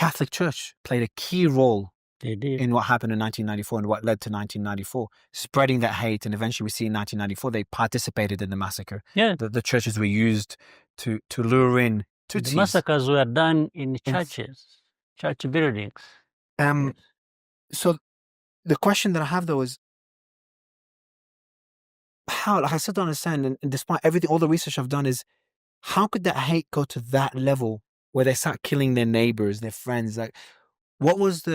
Catholic Church played a key role They did. in what happened in 1994 and what led to 1994, spreading that hate. And eventually we see in 1994, they participated in the massacre. Yeah. The churches were used to lure in Tutsis. The massacres were done in churches, church buildings. Yes. So the question that I have, though, is how, like I still don't understand, and despite everything, all the research I've done, is how could that hate go to that level where they start killing their neighbors, their friends? Like, what was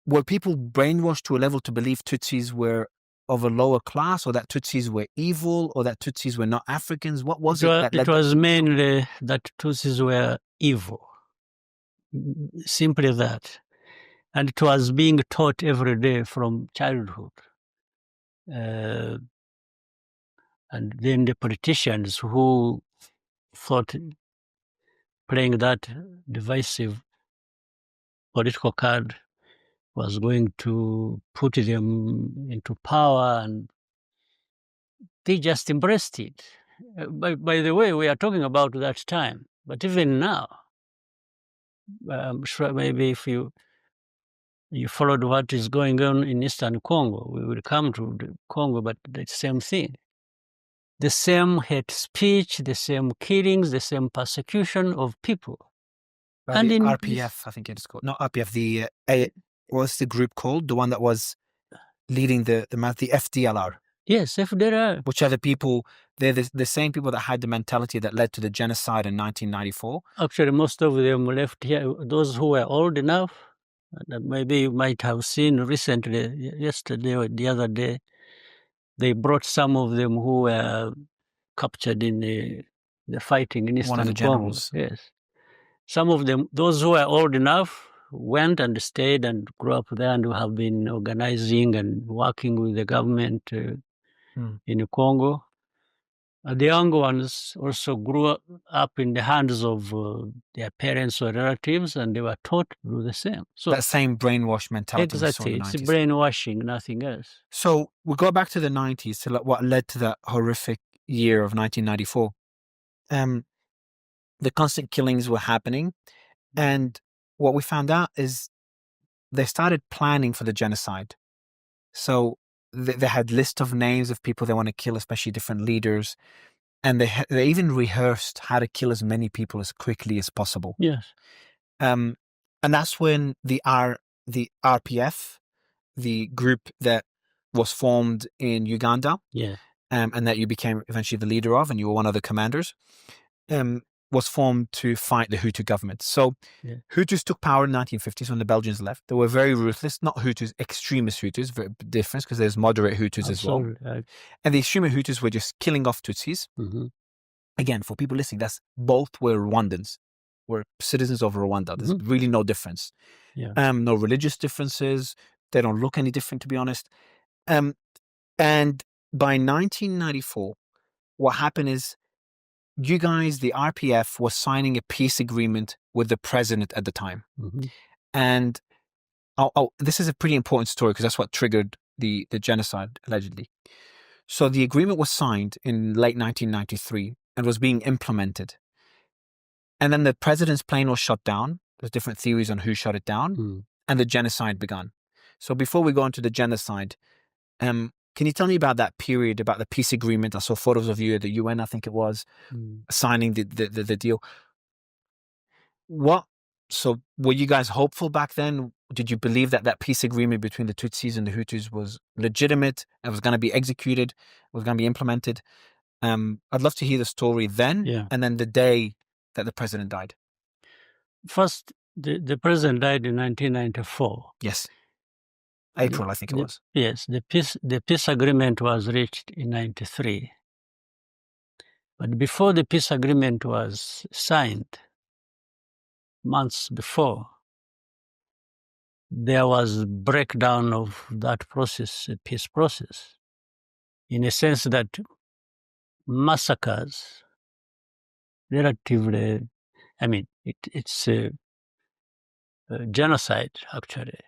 were people brainwashed to a level to believe Tutsis were of a lower class, or that Tutsis were evil, or that Tutsis were not Africans? What was it that led? It was mainly that Tutsis were evil. Simply that. And it was being taught every day from childhood. And then the politicians who thought playing that divisive political card was going to put them into power, and they just embraced it. By the way, we are talking about that time, but even now, I'm sure maybe if you followed what is going on in Eastern Congo, we will come to the Congo, but the same thing. The same hate speech, the same killings, the same persecution of people. And the RPF, I think it's called. Not RPF, what's the group called? The one that was leading the FDLR. Yes, FDLR. Which are the people, they're the same people that had the mentality that led to the genocide in 1994. Actually, most of them left here, those who were old enough, that maybe you might have seen recently, yesterday or the other day, they brought some of them who were captured in the fighting in Eastern One of the generals. Congo. Yes. Some of them, those who were old enough, went and stayed and grew up there and have been organizing and working with the government in Congo. The young ones also grew up in the hands of their parents or relatives, and they were taught to do the same. So that same brainwash mentality. Exactly, it's brainwashing, nothing else. So we go back to the 90s to what led to that horrific year of 1994. The constant killings were happening, and what we found out is they started planning for the genocide. So they had lists of names of people they want to kill, especially different leaders, and they even rehearsed how to kill as many people as quickly as possible. Yes. And that's when the RPF, the group that was formed in Uganda, and that you became eventually the leader of, and you were one of the commanders, was formed to fight the Hutu government. So Hutus took power in the 1950s when the Belgians left. They were very ruthless, not Hutus, extremist Hutus, very different because there's moderate Hutus as well. And the extremist Hutus were just killing off Tutsis. Again, for people listening, both were Rwandans, were citizens of Rwanda. There's really no difference. No religious differences. They don't look any different, to be honest. And by 1994, what happened is, you guys, the RPF, was signing a peace agreement with the president at the time. And this is a pretty important story because that's what triggered the genocide, allegedly. So the agreement was signed in late 1993 and was being implemented. And then the president's plane was shot down. There's different theories on who shot it down. And the genocide began. So before we go into the genocide, can you tell me about that period, about the peace agreement? I saw photos of you at the UN, I think it was, signing the deal. So were you guys hopeful back then? Did you believe that peace agreement between the Tutsis and the Hutus was legitimate and was going to be executed, was going to be implemented? I'd love to hear the story then, and then the day that the president died. First, the president died in 1994. Yes. April, I think it was. Yes, the peace agreement was reached in 93. But before the peace agreement was signed, months before, there was a breakdown of that process, the peace process, in a sense that massacres, relatively, I mean, it's a genocide, actually,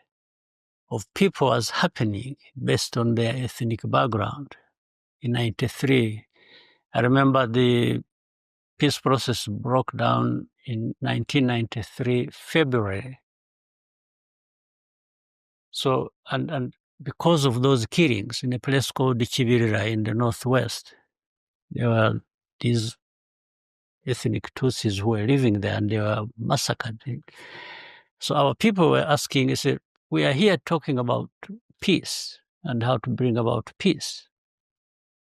of people was happening based on their ethnic background. In 93, I remember the peace process broke down in 1993, February. So, and because of those killings in a place called Chibirira in the northwest, there were these ethnic Tutsis who were living there, and they were massacred. So our people were asking, said, we are here talking about peace and how to bring about peace.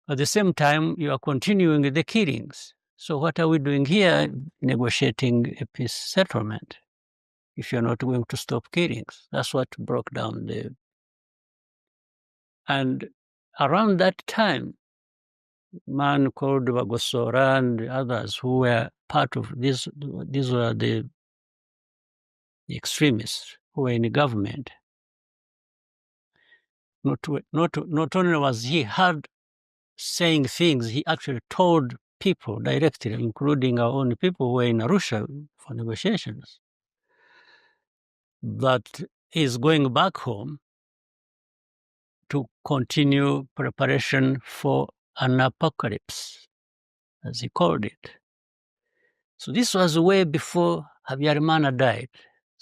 At the same time, you are continuing the killings. So what are we doing here negotiating a peace settlement if you're not going to stop killings? That's what broke down the... And around that time, man called Bagosora and others who were part of this, these were the extremists who were in the government. Not only was he heard saying things, he actually told people directly, including our own people who were in Arusha for negotiations, that he's going back home to continue preparation for an apocalypse, as he called it. So this was way before Habyarimana died.